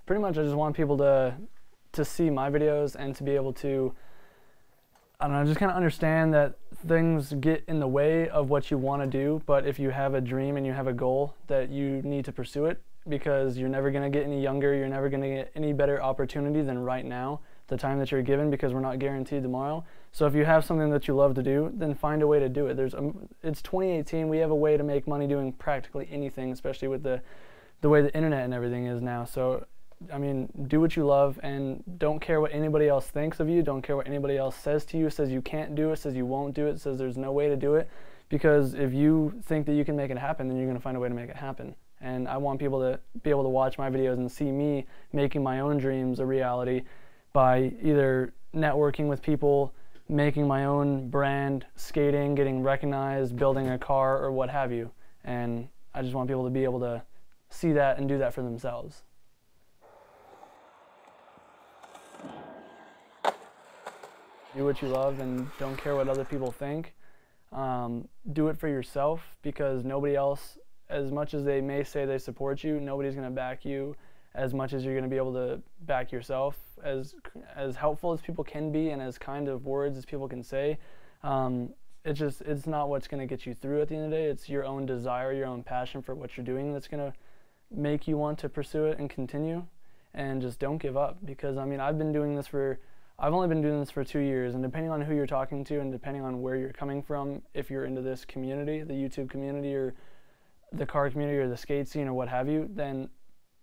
pretty much I just want people to see my videos and to be able to, I don't know, just kind of understand that things get in the way of what you want to do, but if you have a dream and you have a goal, that you need to pursue it, because you're never going to get any younger, you're never going to get any better opportunity than right now, the time that you're given, because we're not guaranteed tomorrow. So if you have something that you love to do, then find a way to do it. It's 2018, we have a way to make money doing practically anything, especially with the way the internet and everything is now. So I mean, do what you love and don't care what anybody else thinks of you. Don't care what anybody else says to you, says you can't do it, says you won't do it, says there's no way to do it. Because if you think that you can make it happen, then you're going to find a way to make it happen. And I want people to be able to watch my videos and see me making my own dreams a reality by either networking with people, making my own brand, skating, getting recognized, building a car, or what have you. And I just want people to be able to see that and do that for themselves. Do what you love and don't care what other people think. Do it for yourself, because nobody else, as much as they may say they support you, nobody's going to back you as much as you're going to be able to back yourself. As helpful as people can be and as kind of words as people can say, it's not what's going to get you through at the end of the day. It's your own desire, your own passion for what you're doing that's going to make you want to pursue it and continue. And just don't give up, because I mean, I've only been doing this for 2 years, and depending on who you're talking to and depending on where you're coming from, if you're into this community, the YouTube community or the car community or the skate scene or what have you, then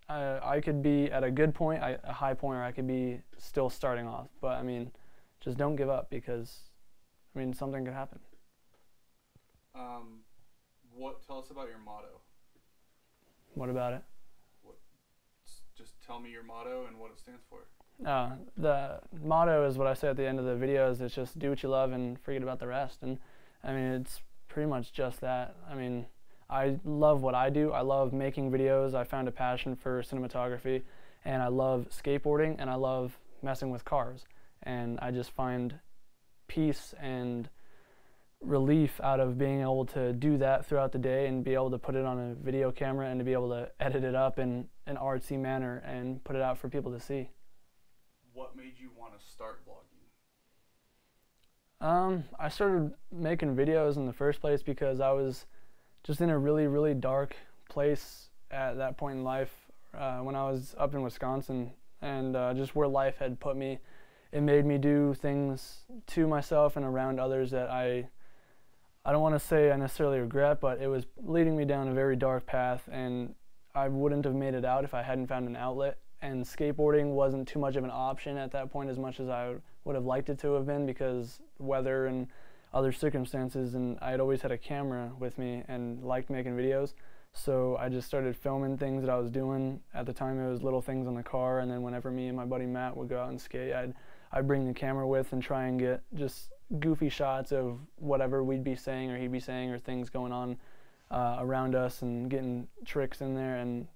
I could be at a good point, a high point, or I could be still starting off. But I mean, just don't give up, because I mean, something could happen. Tell us about your motto. What about it? Just tell me your motto and what it stands for. The motto is what I say at the end of the videos. It's just do what you love and forget about the rest. And I mean, it's pretty much just that. I mean, I love what I do. I love making videos. I found a passion for cinematography, and I love skateboarding, and I love messing with cars. And I just find peace and relief out of being able to do that throughout the day and be able to put it on a video camera and to be able to edit it up in an artsy manner and put it out for people to see. What made you want to start vlogging? I started making videos in the first place because I was just in a really, really dark place at that point in life when I was up in Wisconsin, and just where life had put me. It made me do things to myself and around others that I don't want to say I necessarily regret, but it was leading me down a very dark path, and I wouldn't have made it out if I hadn't found an outlet. And skateboarding wasn't too much of an option at that point, as much as I would have liked it to have been, because weather and other circumstances, and I had always had a camera with me and liked making videos. So I just started filming things that I was doing. At the time, it was little things on the car, and then whenever me and my buddy Matt would go out and skate, I'd bring the camera with and try and get just goofy shots of whatever we'd be saying or he'd be saying, or things going on around us, and getting tricks in there. And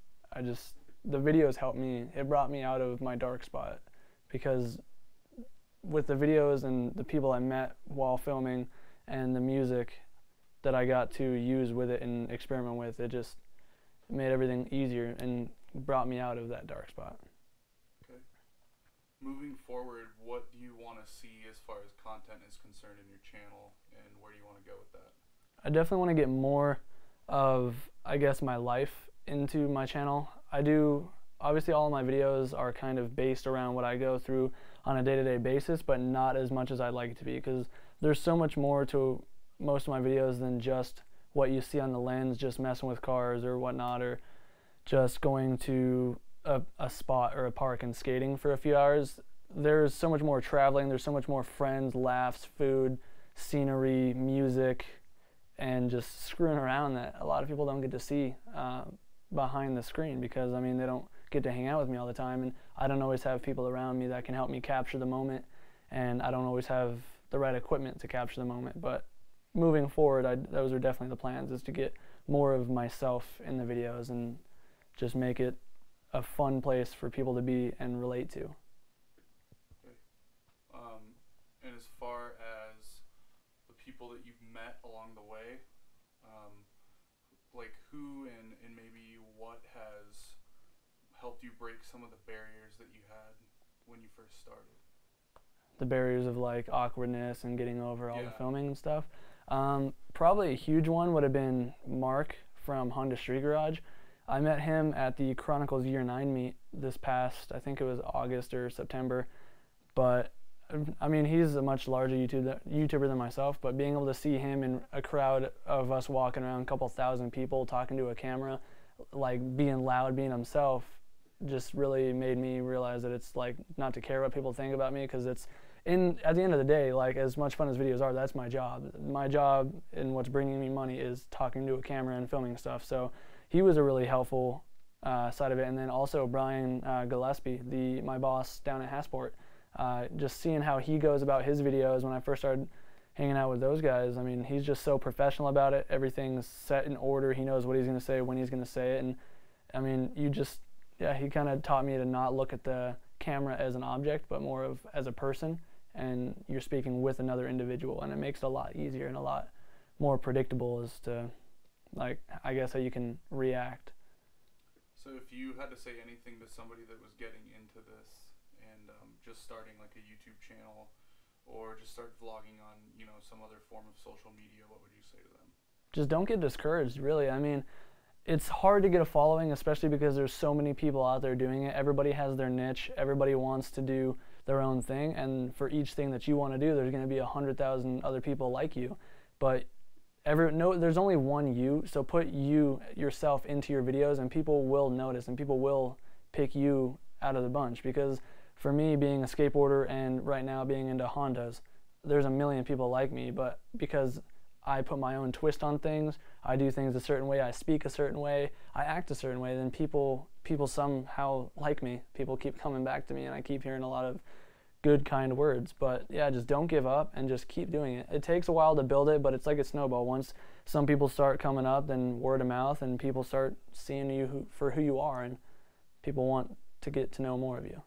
the videos helped me. It brought me out of my dark spot, because with the videos and the people I met while filming and the music that I got to use with it and experiment with, it just made everything easier and brought me out of that dark spot. Okay. Moving forward, what do you want to see as far as content is concerned in your channel, and where do you want to go with that? I definitely want to get more of, I guess, my life into my channel. Obviously all of my videos are kind of based around what I go through on a day-to-day basis, but not as much as I'd like it to be, because there's so much more to most of my videos than just what you see on the lens, just messing with cars or whatnot, or just going to a spot or a park and skating for a few hours. There's so much more traveling, there's so much more friends, laughs, food, scenery, music, and just screwing around that a lot of people don't get to see behind the screen, because I mean, they don't get to hang out with me all the time, and I don't always have people around me that can help me capture the moment, and I don't always have the right equipment to capture the moment. But moving forward, those are definitely the plans, is to get more of myself in the videos and just make it a fun place for people to be and relate to. Okay. And as far as the people that you've met along the way, like who and maybe what has helped you break some of the barriers that you had when you first started? The barriers of like awkwardness and getting over all Yeah. the filming and stuff. Probably a huge one would have been Mark from Honda Street Garage. I met him at the Chronicles Year 9 meet this past, I think it was August or September. But I mean, he's a much larger YouTuber than myself, but being able to see him in a crowd of us walking around, a couple thousand people talking to a camera, like being loud, being himself, just really made me realize that it's like not to care what people think about me, because it's at the end of the day, like as much fun as videos are, that's my job. My job and what's bringing me money is talking to a camera and filming stuff. So he was a really helpful side of it. And then also Brian Gillespie, my boss down at Hasport, just seeing how he goes about his videos when I first started hanging out with those guys. I mean, he's just so professional about it. Everything's set in order. He knows what he's going to say, when he's going to say it. And I mean, he kind of taught me to not look at the camera as an object, but more of as a person, and you're speaking with another individual, and it makes it a lot easier and a lot more predictable as to, like, I guess how you can react. So if you had to say anything to somebody that was getting into this and just starting like a YouTube channel or just start vlogging on, you know, some other form of social media, what would you say to them? Just don't get discouraged, really. I mean, it's hard to get a following, especially because there's so many people out there doing it. Everybody has their niche. Everybody wants to do their own thing, and for each thing that you want to do, there's going to be 100,000 other people like you. But there's only one you, so put yourself into your videos, and people will notice, and people will pick you out of the bunch. Because for me, being a skateboarder and right now being into Hondas, there's a million people like me, but because I put my own twist on things, I do things a certain way, I speak a certain way, I act a certain way, then people somehow like me. People keep coming back to me, and I keep hearing a lot of good, kind words. But yeah, just don't give up and just keep doing it. It takes a while to build it, but it's like a snowball. Once some people start coming up, then word of mouth, and people start seeing you for who you are, and people want to get to know more of you.